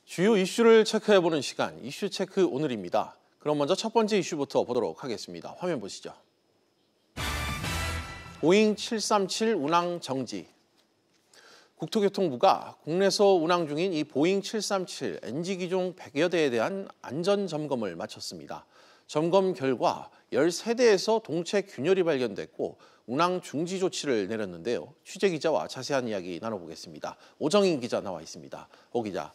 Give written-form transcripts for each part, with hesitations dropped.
주요 이슈를 체크해보는 시간, 이슈 체크 오늘입니다. 그럼 먼저 첫 번째 이슈부터 보도록 하겠습니다. 화면 보시죠. 보잉 737 운항 정지. 국토교통부가 국내에서 운항 중인 이 보잉 737 NG 기종 100여 대에 대한 안전 점검을 마쳤습니다. 점검 결과 13대에서 동체 균열이 발견됐고 운항 중지 조치를 내렸는데요. 취재 기자와 자세한 이야기 나눠보겠습니다. 오정인 기자 나와 있습니다. 오 기자,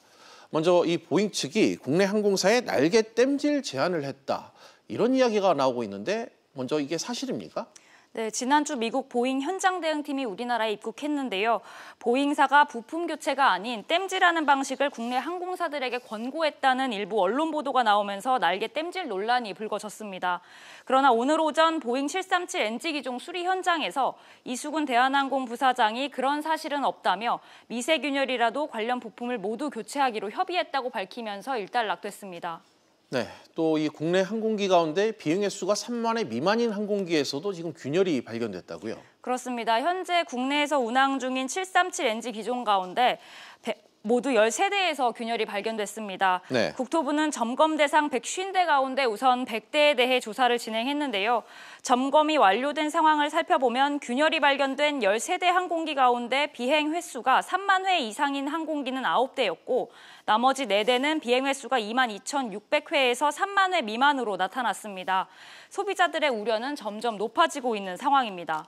먼저 이 보잉 측이 국내 항공사에 날개 땜질 제안을 했다, 이런 이야기가 나오고 있는데 먼저 이게 사실입니까? 네, 지난주 미국 보잉 현장 대응팀이 우리나라에 입국했는데요. 보잉사가 부품 교체가 아닌 땜질하는 방식을 국내 항공사들에게 권고했다는 일부 언론 보도가 나오면서 날개 땜질 논란이 불거졌습니다. 그러나 오늘 오전 보잉 737 NG 기종 수리 현장에서 이수근 대한항공 부사장이 그런 사실은 없다며 미세균열이라도 관련 부품을 모두 교체하기로 협의했다고 밝히면서 일단락됐습니다. 네, 또 이 국내 항공기 가운데 비행 횟수가 3만 회 미만인 항공기에서도 지금 균열이 발견됐다고요? 그렇습니다. 현재 국내에서 운항 중인 737 NG 기종 가운데 모두 13대에서 균열이 발견됐습니다. 네. 국토부는 점검 대상 150대 가운데 우선 100대에 대해 조사를 진행했는데요. 점검이 완료된 상황을 살펴보면 균열이 발견된 13대 항공기 가운데 비행 횟수가 3만 회 이상인 항공기는 9대였고 나머지 4대는 비행 횟수가 22,600회에서 3만 회 미만으로 나타났습니다. 소비자들의 우려는 점점 높아지고 있는 상황입니다.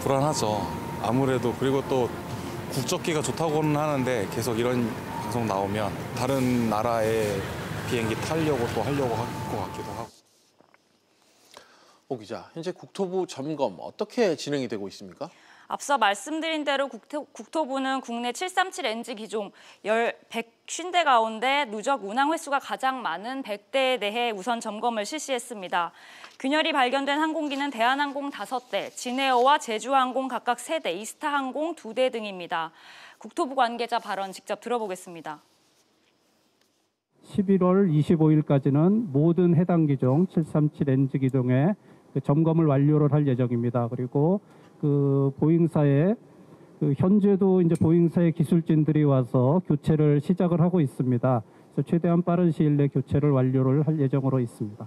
불안하죠. 아무래도. 그리고 또 국적기가 좋다고는 하는데 계속 이런 방송 나오면 다른 나라의 비행기 타려고 또 하려고 할 것 같기도 하고. 오 기자, 현재 국토부 점검 어떻게 진행이 되고 있습니까? 앞서 말씀드린 대로 국토부는 국내 737 NG 기종 150대 가운데 누적 운항 횟수가 가장 많은 100대에 대해 우선 점검을 실시했습니다. 균열이 발견된 항공기는 대한항공 5대, 진에어와 제주항공 각각 3대, 이스타항공 2대 등입니다. 국토부 관계자 발언 직접 들어보겠습니다. 11월 25일까지는 모든 해당 기종 737 NG 기종의 점검을 완료를 할 예정입니다. 그리고 보잉사의 현재도 이제 보잉사의 기술진들이 와서 교체를 시작을 하고 있습니다. 그래서 최대한 빠른 시일 내 교체를 완료를 할 예정으로 있습니다.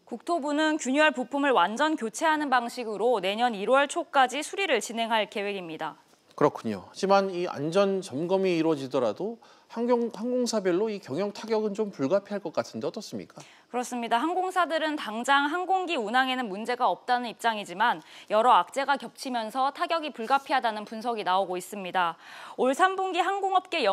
국토부는 균열 부품을 완전 교체하는 방식으로 내년 1월 초까지 수리를 진행할 계획입니다. 그렇군요. 하지만 이 안전 점검이 이루어지더라도 항공사별로 이 경영 타격은 좀 불가피할 것 같은데 어떻습니까? 그렇습니다. 항공사들은 당장 항공기 운항에는 문제가 없다는 입장이지만 여러 악재가 겹치면서 타격이 불가피하다는 분석이 나오고 있습니다. 올 3분기 항공업계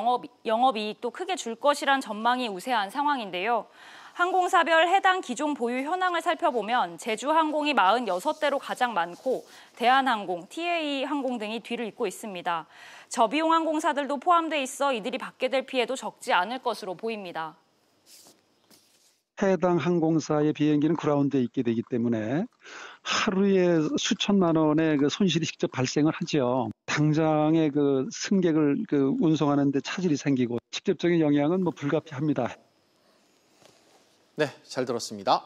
영업이익도 크게 줄 것이란 전망이 우세한 상황인데요. 항공사별 해당 기종 보유 현황을 살펴보면 제주항공이 46대로 가장 많고 대한항공, TA항공 등이 뒤를 잇고 있습니다. 저비용 항공사들도 포함돼 있어 이들이 받게 될 피해도 적지 않을 것으로 보입니다. 해당 항공사의 비행기는 그라운드에 있게 되기 때문에 하루에 수천만 원의 손실이 직접 발생을 하죠. 당장의 승객을 운송하는 데 차질이 생기고 직접적인 영향은 불가피합니다. 네, 잘 들었습니다.